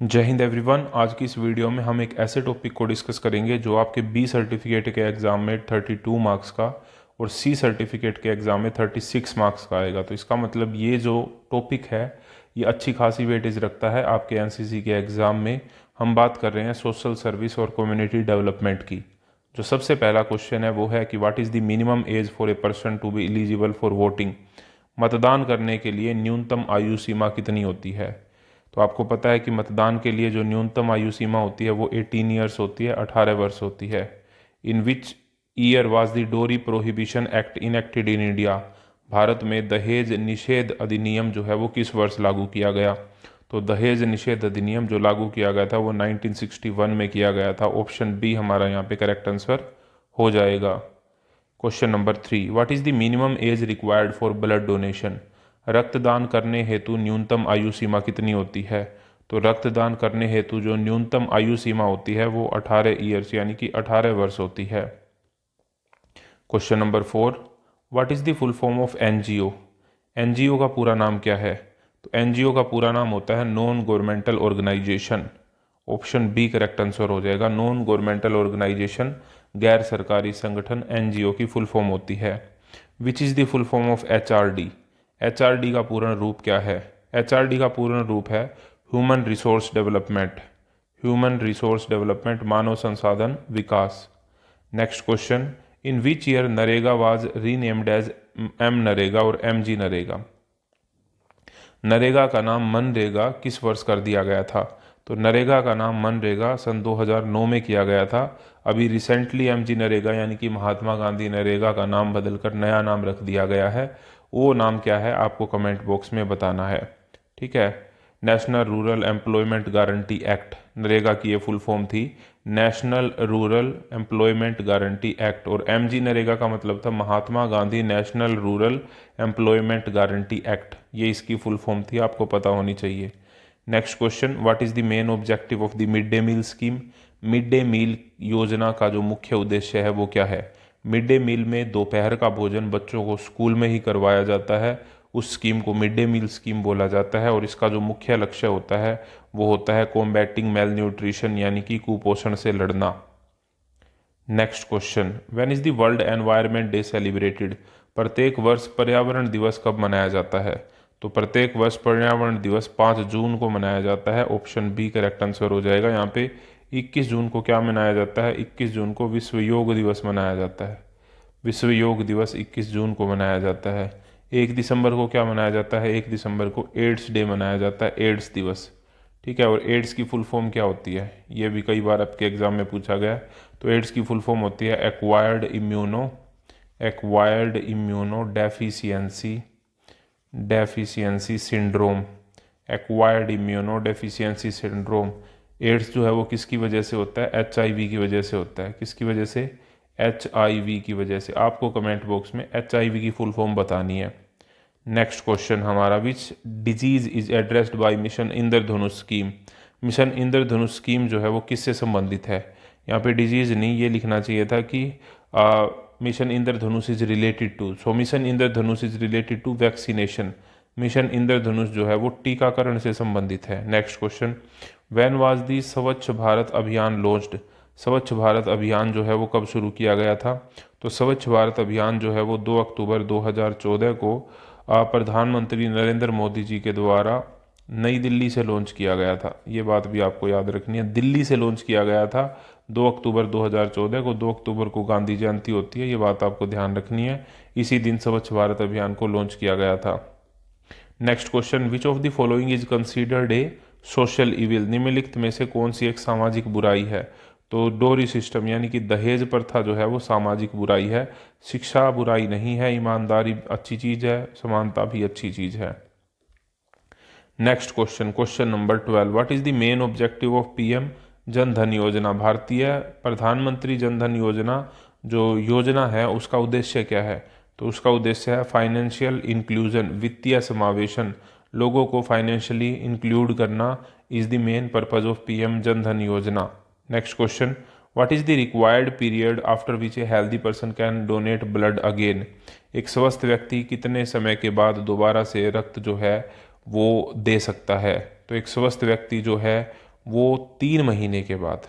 जय हिंद एवरीवन। आज की इस वीडियो में हम एक ऐसे टॉपिक को डिस्कस करेंगे जो आपके बी सर्टिफिकेट के एग्ज़ाम में 32 मार्क्स का और सी सर्टिफिकेट के एग्ज़ाम में 36 मार्क्स का आएगा। तो इसका मतलब ये जो टॉपिक है ये अच्छी खासी वेटेज रखता है आपके एनसीसी के एग्ज़ाम में। हम बात कर रहे हैं सोशल सर्विस और कम्युनिटी डेवलपमेंट की। जो सबसे पहला क्वेश्चन है वो है कि what is the minimum age for a person to be eligible for voting. मतदान करने के लिए न्यूनतम आयु सीमा कितनी होती है। तो आपको पता है कि मतदान के लिए जो न्यूनतम आयु सीमा होती है वो 18 ईयर्स होती है, 18 वर्ष होती है। इन विच ईयर वाज द डोरी prohibition act enacted in India. Bharat में दहेज निषेध अधिनियम जो है वो किस वर्ष लागू किया गया। तो दहेज निषेध अधिनियम जो लागू किया गया था वो 1961 में किया गया था। ऑप्शन बी हमारा यहाँ पे करेक्ट आंसर हो जाएगा। Question number 3, what is the minimum as required for blood donation. रक्तदान करने हेतु न्यूनतम आयु सीमा कितनी होती है। तो रक्तदान करने हेतु जो न्यूनतम आयु सीमा होती है वो 18 ईयर्स यानी कि 18 वर्ष होती है। Question number 4, what is the full form of NGO. NGO का पूरा नाम क्या है। तो एनजीओ का पूरा नाम होता है non governmental organisation. Option B correct answer हो जाएगा। नॉन गवर्नमेंटल ऑर्गेनाइजेशन गैर सरकारी संगठन एनजीओ की फुल फॉर्म होती है। Which is the full form of HRD. HRD का पूर्ण रूप क्या है। एचआरडी का पूर्ण रूप है human resource development. Human resource development मानव संसाधन विकास। Next question, in which year NREGA was renamed as M NREGA और एम जी नरेगा। नरेगा का नाम मनरेगा किस वर्ष कर दिया गया था। तो नरेगा का नाम मनरेगा सन 2009 में किया गया था। अभी रिसेंटली एमजी नरेगा यानी कि महात्मा गांधी नरेगा का नाम बदलकर नया नाम रख दिया गया है। वो नाम क्या है आपको कमेंट बॉक्स में बताना है। ठीक है। National rural employment guarantee act, NREGA की ये फुल फॉर्म थी national rural employment guarantee act. और एमजी नरेगा का मतलब था Mahatma Gandhi national rural employment guarantee act. ये इसकी फुल फॉर्म थी, आपको पता होनी चाहिए। Next question, what is the main objective of the mid day meal scheme. Mid day meal योजना का जो मुख्य उद्देश्य है वो क्या है। मिड डे मील में दोपहर का भोजन बच्चों को स्कूल में ही करवाया जाता है। उस स्कीम को मिड डे मील स्कीम बोला जाता है और इसका जो मुख्य लक्ष्य होता है वो होता है कॉम्बैटिंग मेल न्यूट्रिशन यानी कि कुपोषण से लड़ना। Next question, when is the world environment day celebrated. प्रत्येक वर्ष पर्यावरण दिवस कब मनाया जाता है। तो प्रत्येक वर्ष पर्यावरण दिवस 5 जून को मनाया जाता है। ऑप्शन बी करेक्ट आंसर हो जाएगा। यहाँ पे 21 जून को क्या मनाया जाता है, 21 जून को विश्व योग दिवस मनाया जाता है। विश्व योग दिवस 21 जून को मनाया जाता है। 1 दिसंबर को क्या मनाया जाता है, 1 दिसंबर को एड्स डे मनाया जाता है, एड्स दिवस। ठीक है। और एड्स की फुल फॉर्म क्या होती है, ये भी कई बार आपके एग्जाम में पूछा गया है। तो एड्स की फुल फॉर्म होती है acquired immuno deficiency syndrome. Acquired immuno deficiency syndrome. AIDS जो है वो किसकी वजह से होता है, एचआईवी की वजह से होता है। किसकी वजह से, एचआईवी की वजह से। आपको कमेंट बॉक्स में एचआईवी की फुल फॉर्म बतानी है। नेक्स्ट क्वेश्चन हमारा, which disease is addressed by mission Indradhanush scheme. Mission Indradhanush scheme जो है वो किससे संबंधित है। यहाँ पे डिजीज नहीं, ये लिखना चाहिए था कि mission Indradhanush is related to. So mission Indradhanush is related to vaccination. Mission Indradhanush जो है वो टीकाकरण से संबंधित है। Next question, when was the Swachh Bharat अभियान लॉन्च्ड। स्वच्छ भारत अभियान जो है वो कब शुरू किया गया था। तो स्वच्छ भारत अभियान जो है वो 2 अक्टूबर 2014 को प्रधानमंत्री नरेंद्र मोदी जी के द्वारा नई दिल्ली से लॉन्च किया गया था। ये बात भी आपको याद रखनी है, दिल्ली से लॉन्च किया गया था 2 अक्टूबर 2014 को। 2 अक्टूबर को गांधी जयंती होती है, ये बात आपको ध्यान रखनी है। इसी दिन स्वच्छ भारत अभियान को लॉन्च किया गया था। Next question, which of the following is considered A social evil. निम्नलिखित में से कौन सी एक सामाजिक बुराई है। तो डोरी सिस्टम यानी कि दहेज प्रथा जो है वो सामाजिक बुराई है। शिक्षा बुराई नहीं है, ईमानदारी अच्छी चीज़ है, समानता भी अच्छी चीज़ है। Next question, question number 12, what is the main objective of PM Jan Dhan योजना। भारतीय प्रधानमंत्री जन धन योजना जो योजना है उसका उद्देश्य क्या है। तो उसका उद्देश्य है फाइनेंशियल इंक्लूजन, वित्तीय समावेशन। लोगों को फाइनेंशियली इंक्लूड करना is the main purpose of PM Jan Dhan योजना। Next question, what is the required period after which a healthy person can donate blood again. एक स्वस्थ व्यक्ति कितने समय के बाद दोबारा से रक्त जो है वो दे सकता है। तो एक स्वस्थ व्यक्ति जो है वो 3 महीने के बाद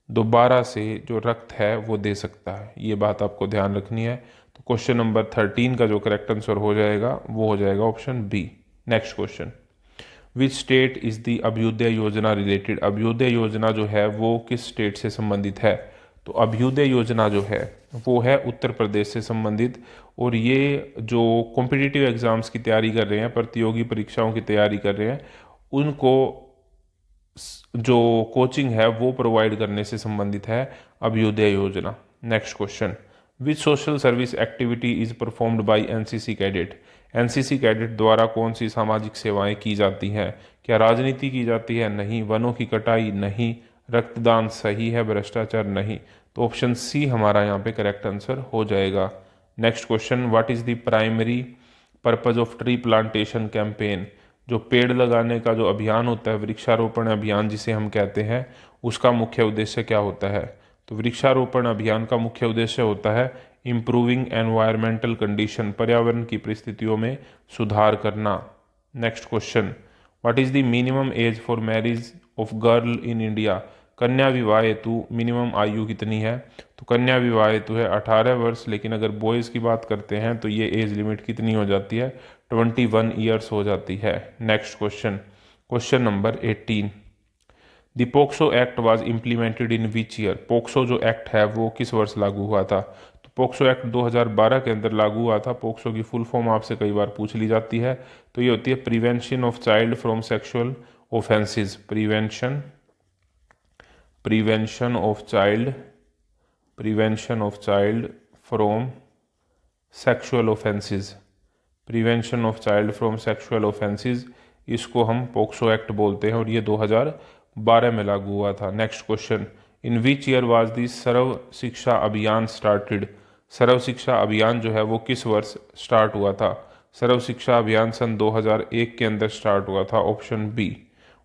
दोबारा से जो रक्त है वो दे सकता है। ये बात आपको ध्यान रखनी है। तो क्वेश्चन नंबर 13 का जो करेक्ट आंसर हो जाएगा वो हो जाएगा option B. Next question, which state is the Abhyudaya Yojana related? Abhyuday योजना जो है वो किस स्टेट से संबंधित है? तो अभ्युदय योजना जो है वो है उत्तर प्रदेश से संबंधित। और ये जो कॉम्पिटिटिव एग्जाम्स की तैयारी कर रहे हैं, प्रतियोगी परीक्षाओं की तैयारी कर रहे हैं, उनको जो कोचिंग है वो प्रोवाइड करने से संबंधित है अभ्युदय योजना। Next question, which social service activity is performed by NCC cadet? NCC cadet द्वारा कौन सी सामाजिक सेवाएं की जाती हैं? क्या राजनीति की जाती है? नहीं। वनों की कटाई? नहीं। रक्तदान? सही है। भ्रष्टाचार? नहीं। तो ऑप्शन सी हमारा यहाँ पे करेक्ट आंसर हो जाएगा। Next question, what is the primary purpose of tree plantation campaign? जो पेड़ लगाने का जो अभियान होता है, वृक्षारोपण अभियान जिसे हम कहते हैं, उसका मुख्य उद्देश्य क्या होता है? तो वृक्षारोपण अभियान का मुख्य उद्देश्य होता है इम्प्रूविंग एनवायरमेंटल कंडीशन, पर्यावरण की परिस्थितियों में सुधार करना। Next question, what is the minimum age for marriage of girl in India? कन्या विवाह हेतु मिनिमम आयु कितनी है? तो कन्या विवाह हेतु है 18 वर्ष, लेकिन अगर बॉयज़ की बात करते हैं तो ये एज लिमिट कितनी हो जाती है? 21 ईयर्स हो जाती है। Next question, question number 18, the POCSO act was implemented in which year? POCSO जो एक्ट है वो किस वर्ष लागू हुआ था? तो पोक्सो एक्ट 2012 के अंदर लागू हुआ था। पोक्सो की फुल फॉर्म आपसे कई बार पूछ ली जाती है, तो ये होती है prevention of child from sexual offences. Prevention of child from sexual offences. Prevention of child from sexual offences, इसको हम पोक्सो एक्ट बोलते हैं और ये 2012 में लागू हुआ था। Next question, in which year was the Sarva Shiksha Abhiyan started? सर्व शिक्षा अभियान जो है वो किस वर्ष स्टार्ट हुआ था? सर्व शिक्षा अभियान सन 2001 के अंदर स्टार्ट हुआ था। Option B.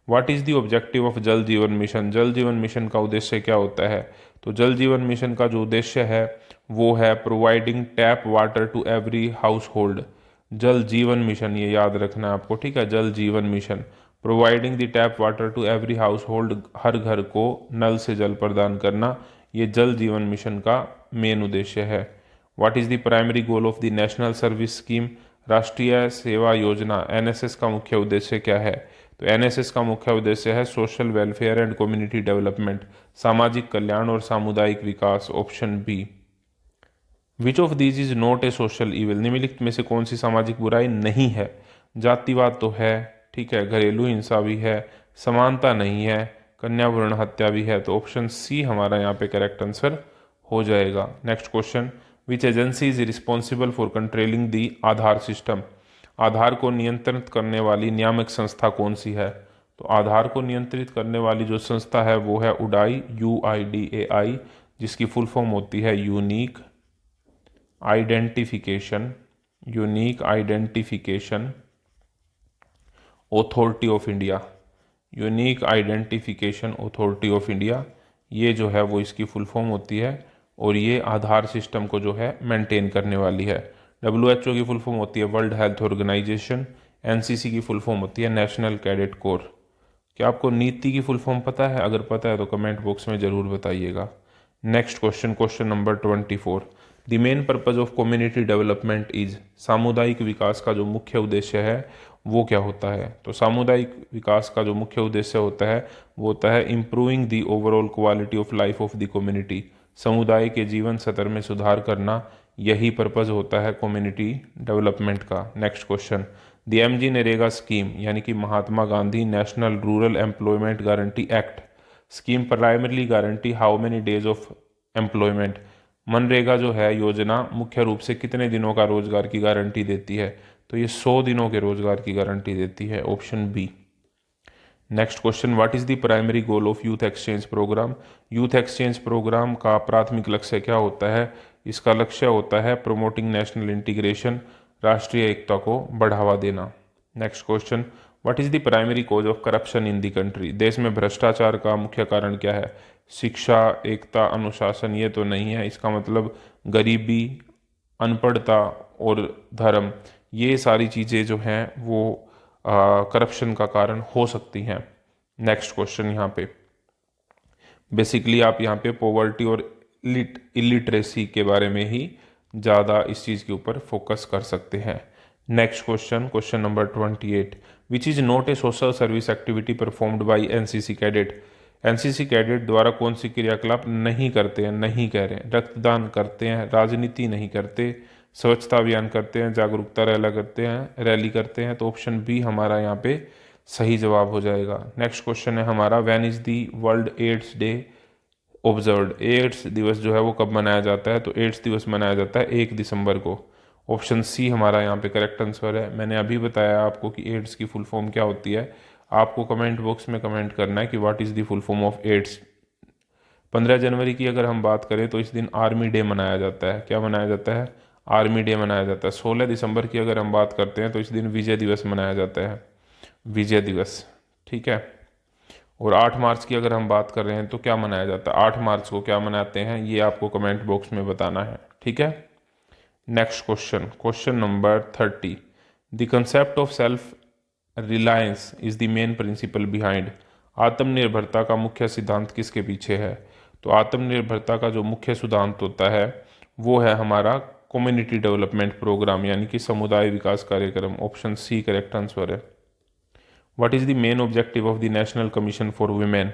What is the objective of Jal Jeevan mission? जल जीवन मिशन का उद्देश्य क्या होता है? तो जल जीवन मिशन का जो उद्देश्य है वो है providing tap water to every household. Jal Jeevan mission, ये याद रखना है आपको, ठीक है। Jal Jeevan mission, providing the tap water to every household, हर घर को नल से जल प्रदान करना, ये जल जीवन मिशन का मेन उद्देश्य है। What is the primary goal of the national service scheme? राष्ट्रीय सेवा योजना एनएसएस का मुख्य उद्देश्य क्या है? तो एनएसएस का मुख्य उद्देश्य है social welfare and community development, सामाजिक कल्याण और सामुदायिक विकास। Option B. Which of these is not a social evil? निम्नलिखित में से कौन सी सामाजिक बुराई नहीं है? जातिवाद तो है, ठीक है, घरेलू हिंसा भी है, समानता नहीं है, कन्या भ्रूण हत्या भी है। तो ऑप्शन सी हमारा यहाँ पे करेक्ट आंसर हो जाएगा। Next question, which agency is responsible for controlling the Aadhaar system? Aadhaar को नियंत्रित करने वाली नियामक संस्था कौन सी है? तो आधार को नियंत्रित करने वाली जो संस्था है वो है उडाई, UIDAI, जिसकी फुल फॉर्म होती है unique identification authority of India. Unique identification authority of India, ये जो है वो इसकी फुल फॉर्म होती है और ये आधार सिस्टम को जो है मेंटेन करने वाली है। WHO की फुल फॉर्म होती है वर्ल्ड हेल्थ ऑर्गेनाइजेशन। NCC की फुल फॉर्म होती है नेशनल कैडेट कोर। क्या आपको नीति की फुल फॉर्म पता है? अगर पता है तो कमेंट बॉक्स में ज़रूर बताइएगा। Next question, question number 24, the main purpose of community development is? सामुदायिक विकास का जो मुख्य उद्देश्य है वो क्या होता है? तो सामुदायिक विकास का जो मुख्य उद्देश्य होता है वो होता है improving the overall quality of life of the community, समुदाय के जीवन स्तर में सुधार करना, यही पर्पज होता है कम्युनिटी डेवलपमेंट का। Next question, the MG NREGA scheme यानी कि Mahatma Gandhi national rural employment guarantee act scheme primarily guarantee how many days of employment? MNREGA जो है योजना मुख्य रूप से कितने दिनों का रोजगार की गारंटी देती है? तो ये 100 दिनों के रोजगार की गारंटी देती है। Option B. Next question, what is the primary goal of youth exchange programme? Youth exchange programme का प्राथमिक लक्ष्य क्या होता है? इसका लक्ष्य होता है प्रोमोटिंग नेशनल इंटीग्रेशन, राष्ट्रीय एकता को बढ़ावा देना। Next question, what is the primary cause of corruption in the country? देश में भ्रष्टाचार का मुख्य कारण क्या है? शिक्षा, एकता, अनुशासन, ये तो नहीं है। इसका मतलब गरीबी, अनपढ़ता और धर्म, ये सारी चीज़ें जो हैं वो करप्शन का कारण हो सकती हैं। नेक्स्ट क्वेश्चन यहाँ पे बेसिकली आप यहाँ पे पॉवर्टी और इलिटरेसी के बारे में ही ज़्यादा इस चीज़ के ऊपर फोकस कर सकते हैं। Next question, question number 28, which is not a social service activity performed by NCC cadet. NCC cadet द्वारा कौन सी क्रियाकलाप नहीं करते हैं, नहीं कह रहे हैं। रक्तदान करते हैं, राजनीति नहीं करते, स्वच्छता अभियान करते हैं, जागरूकता रैली करते हैं। तो ऑप्शन बी हमारा यहाँ पे सही जवाब हो जाएगा। नेक्स्ट क्वेश्चन है हमारा, when is the World AIDS Day observed. AIDS दिवस जो है वो कब मनाया जाता है? तो एड्स दिवस मनाया जाता है 1 दिसंबर को। ऑप्शन सी हमारा यहाँ पे करेक्ट आंसर है। मैंने अभी बताया आपको कि एड्स की फुल फॉर्म क्या होती है। आपको कमेंट बॉक्स में कमेंट करना है कि what is the full form of AIDS. 15 जनवरी की अगर हम बात करें तो इस दिन आर्मी डे मनाया जाता है। क्या मनाया जाता है? आर्मी डे मनाया जाता है। 16 दिसंबर की अगर हम बात करते हैं तो इस दिन विजय दिवस मनाया जाता है, विजय दिवस, ठीक है। और 8 मार्च की अगर हम बात कर रहे हैं तो क्या मनाया जाता है? 8 मार्च को क्या मनाते हैं ये आपको कमेंट बॉक्स में बताना है, ठीक है। Next question, question number 30, the concept of self reliance is the main principle behind. आत्मनिर्भरता का मुख्य सिद्धांत किसके पीछे है? तो आत्मनिर्भरता का जो मुख्य सिद्धांत होता है वो है हमारा कम्युनिटी डेवलपमेंट प्रोग्राम, यानी कि समुदाय विकास कार्यक्रम। ऑप्शन सी करेक्ट आंसर है। What is the main objective of the national commission for women,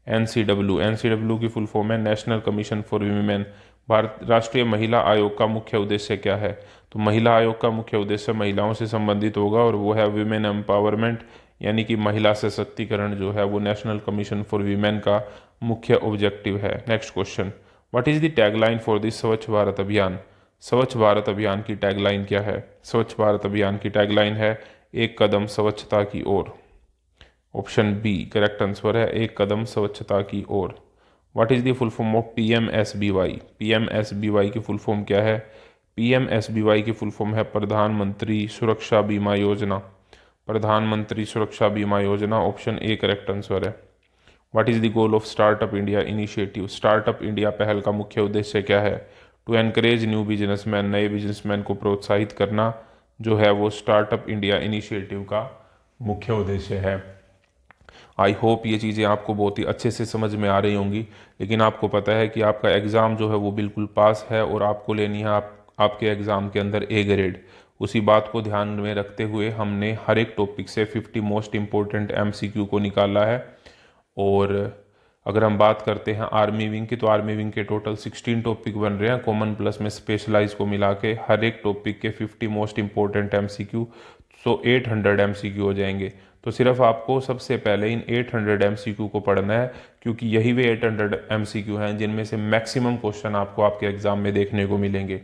NCW. NCW की फुल फॉर्म है national commission for women. Bharat राष्ट्रीय महिला आयोग का मुख्य उद्देश्य क्या है? तो महिला आयोग का मुख्य उद्देश्य महिलाओं से संबंधित होगा और वो है वीमेन एम्पावरमेंट, यानी कि महिला सशक्तिकरण जो है वो नेशनल कमीशन फॉर वीमेन का मुख्य ऑब्जेक्टिव है। Next question, what is the tagline for the स्वच्छ भारत अभियान। स्वच्छ भारत अभियान की टैगलाइन क्या है? स्वच्छ भारत अभियान की टैगलाइन है एक कदम स्वच्छता की ओर। ऑप्शन बी करेक्ट आंसर है, एक कदम स्वच्छता की ओर। What is the full form of PMSBY. PMSBY की फुल फॉर्म क्या है? पीएमएसबीवाई की फुल फॉर्म है प्रधानमंत्री सुरक्षा बीमा योजना। प्रधानमंत्री सुरक्षा बीमा योजना, ऑप्शन ए करेक्ट आंसर है। What is the goal of startup India initiative. Startup India पहल का मुख्य उद्देश्य क्या है? टू एनकरेज न्यू बिजनेसमैन, नए बिजनेसमैन को प्रोत्साहित करना जो है वो स्टार्टअप इंडिया इनिशिएटिव का मुख्य उद्देश्य है। आई होप ये चीज़ें आपको बहुत ही अच्छे से समझ में आ रही होंगी। लेकिन आपको पता है कि आपका एग्ज़ाम जो है वो बिल्कुल पास है और आपको लेनी है आपके एग्ज़ाम के अंदर ए ग्रेड। उसी बात को ध्यान में रखते हुए हमने हर एक टॉपिक से 50 मोस्ट इम्पोर्टेंट एमसीक्यू को निकाला है। और अगर हम बात करते हैं आर्मी विंग की, तो आर्मी विंग के टोटल 16 टॉपिक बन रहे हैं, कॉमन प्लस में स्पेशलाइज को मिला के हर एक टॉपिक के 50 मोस्ट इम्पोर्टेंट एमसीक्यू, सो 800 एमसीक्यू हो जाएंगे। तो सिर्फ आपको सबसे पहले इन 800 एमसीक्यू को पढ़ना है, क्योंकि यही वे 800 एमसीक्यू हैं जिनमें से मैक्सिमम क्वेश्चन आपको आपके एग्जाम में देखने को मिलेंगे।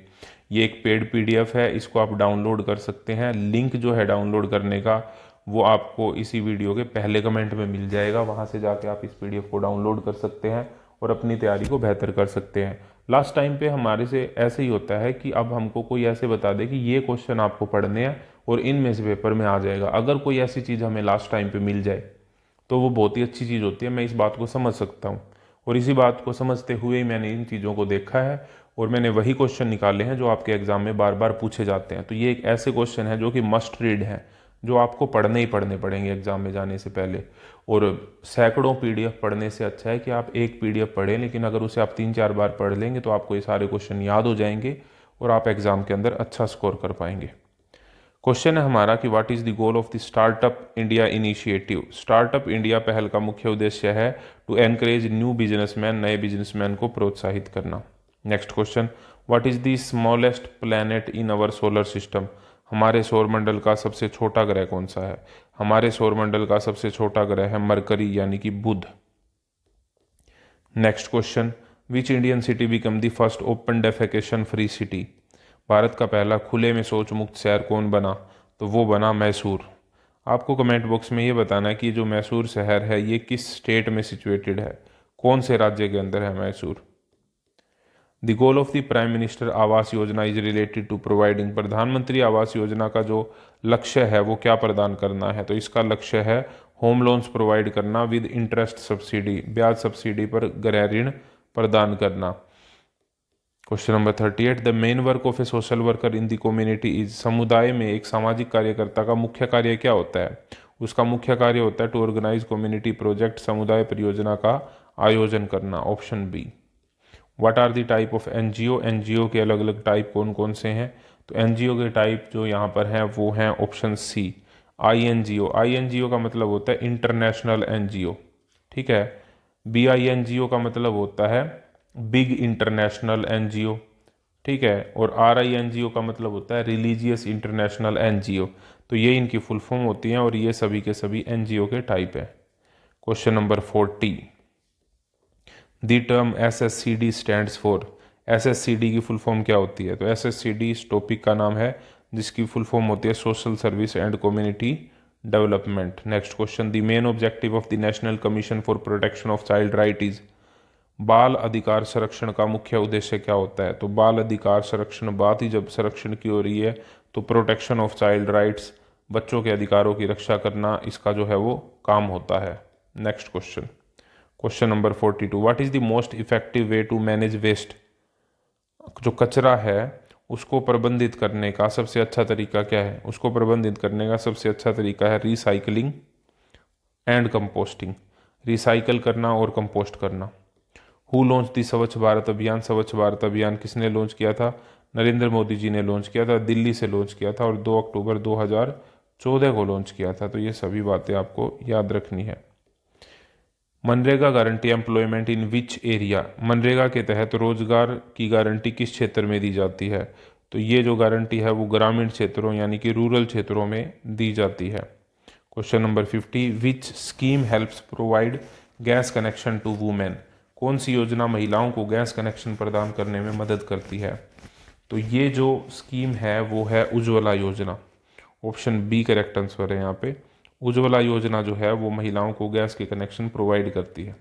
ये एक पेड पीडीएफ है, इसको आप डाउनलोड कर सकते हैं। लिंक जो है डाउनलोड करने का वो आपको इसी वीडियो के पहले कमेंट में मिल जाएगा, वहाँ से जाके आप इस पीडीएफ को डाउनलोड कर सकते हैं और अपनी तैयारी को बेहतर कर सकते हैं। लास्ट टाइम पे हमारे से ऐसे ही होता है कि अब हमको कोई ऐसे बता दे कि ये क्वेश्चन आपको पढ़ने हैं और इनमें से पेपर में आ जाएगा। अगर कोई ऐसी चीज़ हमें लास्ट टाइम पे मिल जाए तो वो बहुत ही अच्छी चीज़ होती है, मैं इस बात को समझ सकता हूँ। और इसी बात को समझते हुए ही मैंने इन चीज़ों को देखा है और मैंने वही क्वेश्चन निकाले हैं जो आपके एग्जाम में बार बार पूछे जाते हैं। तो ये एक ऐसे क्वेश्चन है जो कि मस्ट रीड हैं, जो आपको पढ़ने ही पढ़ने पड़ेंगे एग्जाम में जाने से पहले। और सैकड़ों पीडीएफ पढ़ने से अच्छा है कि आप एक पीडीएफ पढ़ें, लेकिन अगर उसे आप 3-4 बार पढ़ लेंगे तो आपको ये सारे क्वेश्चन याद हो जाएंगे और आप एग्जाम के अंदर अच्छा स्कोर कर पाएंगे। क्वेश्चन है हमारा कि what is the goal of the startup India initiative. Startup India पहल का मुख्य उद्देश्य है टू एनकरेज न्यू बिजनेसमैन, नए बिजनेसमैन को प्रोत्साहित करना। Next question, what is the smallest planet in our solar system. हमारे सौरमंडल का सबसे छोटा ग्रह कौन सा है? हमारे सौरमंडल का सबसे छोटा ग्रह है मरकरी, यानी कि बुध। Next question, which Indian city become the first open defecation free city. भारत का पहला खुले में शौच मुक्त शहर कौन बना? तो वो बना मैसूर। आपको कमेंट बॉक्स में ये बताना है कि जो मैसूर शहर है ये किस स्टेट में सिचुएटेड है, कौन से राज्य के अंदर है Mysore. The goal of the prime minister Awas Yojana is related to providing. प्रधानमंत्री आवास योजना का जो लक्ष्य है वो क्या प्रदान करना है? तो इसका लक्ष्य है होम लोन्स प्रोवाइड करना विद इंटरेस्ट सब्सिडी, ब्याज सब्सिडी पर गृह ऋण प्रदान करना। Question number 38, the main work of A social worker in the community is. समुदाय में एक सामाजिक कार्यकर्ता का मुख्य कार्य क्या होता है? उसका मुख्य कार्य होता है टू ऑर्गेनाइज कम्युनिटी प्रोजेक्ट, समुदाय परियोजना का आयोजन करना, option B. What are the type of NGO, NGO के अलग अलग टाइप कौन कौन से हैं? तो एनजीओ के टाइप जो यहाँ पर हैं वो हैं ऑप्शन सी, आईएनजीओ। आईएनजीओ का मतलब होता है इंटरनेशनल एनजीओ, ठीक है। बीआईएनजीओ का मतलब होता है बिग इंटरनेशनल एनजीओ, ठीक है। और आरआईएनजीओ का मतलब होता है रिलीजियस इंटरनेशनल एनजीओ। तो ये इनकी फुल फॉर्म होती हैं और ये सभी के सभी एनजीओ के टाइप है। Question number 40, the term SSCD stands for. SSCD की फुल फॉर्म क्या होती है? तो एसएससीडी इस टॉपिक का नाम है जिसकी फुल फॉर्म होती है social service and community development. Next question, the main objective of the national commission for protection of child right is. बाल अधिकार संरक्षण का मुख्य उद्देश्य क्या होता है? तो बाल अधिकार संरक्षण, बात ही जब संरक्षण की हो रही है तो प्रोटेक्शन ऑफ चाइल्ड राइट्स, बच्चों के अधिकारों की रक्षा करना, इसका जो है वो काम होता है। Next question, question number 42, what is the most effective way to manage waste. जो कचरा है उसको प्रबंधित करने का सबसे अच्छा तरीका क्या है? उसको प्रबंधित करने का सबसे अच्छा तरीका है रिसाइकलिंग एंड कंपोस्टिंग, रिसाइकल करना और कंपोस्ट करना। हु लॉन्च दी स्वच्छ भारत अभियान। स्वच्छ भारत अभियान किसने लॉन्च किया था? नरेंद्र मोदी जी ने लॉन्च किया था, दिल्ली से लॉन्च किया था और 2 अक्टूबर 2014 को लॉन्च किया था। तो ये सभी बातें आपको याद रखनी है। MNREGA guarantee employment in which area. MNREGA के तहत रोजगार की गारंटी किस क्षेत्र में दी जाती है? तो ये जो गारंटी है वो ग्रामीण क्षेत्रों यानी कि रूरल क्षेत्रों में दी जाती है। Question number 50, which scheme helps provide gas connection to women. कौन सी योजना महिलाओं को गैस कनेक्शन प्रदान करने में मदद करती है? तो ये जो स्कीम है वो है उज्ज्वला योजना। ऑप्शन बी करेक्ट आंसर है यहाँ पे। उज्ज्वला योजना जो है वो महिलाओं को गैस के कनेक्शन प्रोवाइड करती है।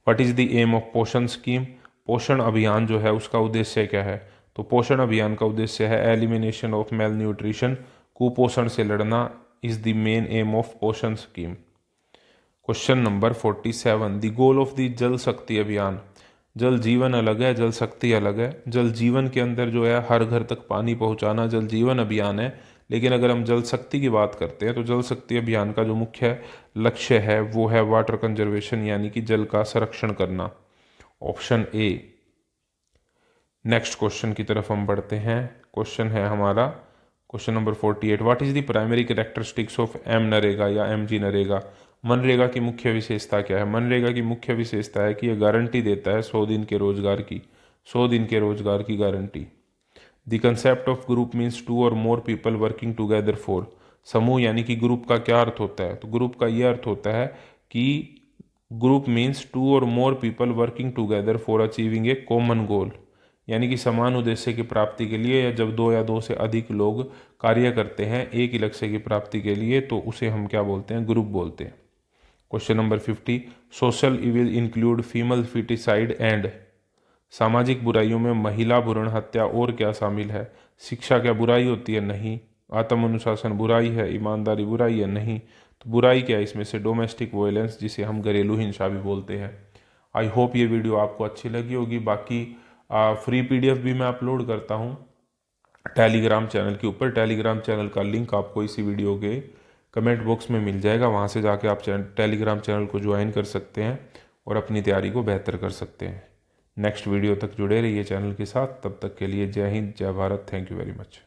What is the aim of Poshan scheme. Poshan Abhiyan जो है उसका उद्देश्य क्या है? तो पोषण अभियान का उद्देश्य है एलिमिनेशन ऑफ मेल न्यूट्रिशन, कुपोषण से लड़ना is the main aim of Poshan scheme. Question number 47, the goal of the Jal Shakti अभियान। जल जीवन अलग है, जल शक्ति अलग है। जल जीवन के अंदर जो है हर घर तक पानी पहुंचाना जल जीवन अभियान है, लेकिन अगर हम जल शक्ति की बात करते हैं तो जल शक्ति अभियान का जो मुख्य लक्ष्य है वो है वाटर कंजर्वेशन यानी कि जल का संरक्षण करना, ऑप्शन ए। नेक्स्ट क्वेश्चन की तरफ हम बढ़ते हैं। क्वेश्चन है हमारा question number 48, what is the primary characteristics of M NREGA या एम जी नरेगा। मनरेगा की मुख्य विशेषता क्या है? मनरेगा की मुख्य विशेषता है कि यह गारंटी देता है 100 दिन के रोजगार की, 100 दिन के रोजगार की गारंटी। The concept of group means two or more people working together for. समूह यानी कि ग्रुप का क्या अर्थ होता है? तो ग्रुप का यह अर्थ होता है कि group means two or more people working together for achieving A common goal, यानी कि समान उद्देश्य की प्राप्ति के लिए, या जब 2 या 2 से अधिक लोग कार्य करते हैं एक ही लक्ष्य की प्राप्ति के लिए तो उसे हम क्या बोलते हैं? ग्रुप बोलते हैं। Question number 50, social evil include female foeticide and. सामाजिक बुराइयों में महिला भ्रूण हत्या और क्या शामिल है? शिक्षा क्या बुराई होती है? नहीं। आत्म अनुशासन बुराई है? ईमानदारी बुराई है? नहीं। तो बुराई क्या है इसमें से? डोमेस्टिक वायलेंस, जिसे हम घरेलू हिंसा भी बोलते हैं। आई होप ये वीडियो आपको अच्छी लगी होगी। बाकी फ्री पीडीएफ भी मैं अपलोड करता हूँ टेलीग्राम चैनल के ऊपर। टेलीग्राम चैनल का लिंक आपको इसी वीडियो के कमेंट बॉक्स में मिल जाएगा, वहाँ से जाके आप टेलीग्राम चैनल को ज्वाइन कर सकते हैं और अपनी तैयारी को बेहतर कर सकते हैं। नेक्स्ट वीडियो तक जुड़े रहिए चैनल के साथ। तब तक के लिए जय हिंद, जय Bharat. Thank you very much.